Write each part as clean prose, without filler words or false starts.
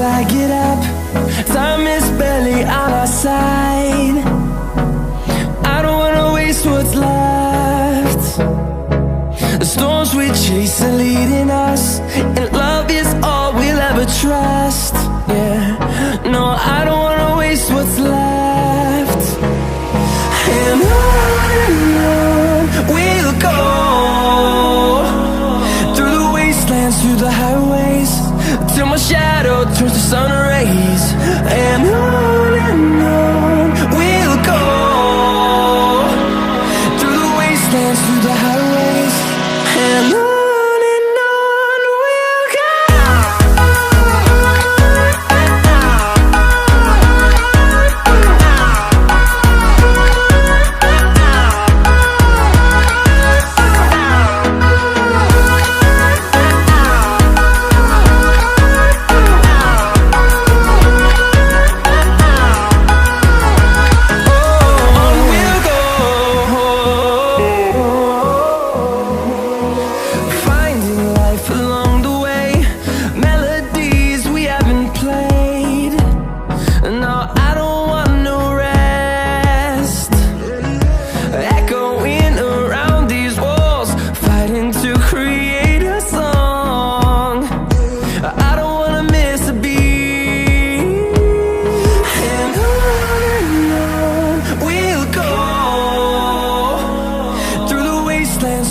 I get up. Time is barely on our side. I don't wanna waste what's left. The storms we chase are leading us, and love is all we'll ever trust. Yeah, no, I don't wanna waste what's left. And on we'll go, through the wastelands, through the highways, till my shadow turns to sun rays. And on we'll go, through the wastelands, through the highways, and on we'll go.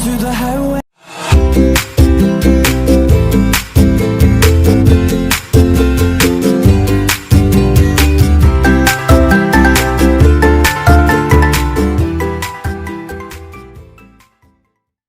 Through the highway.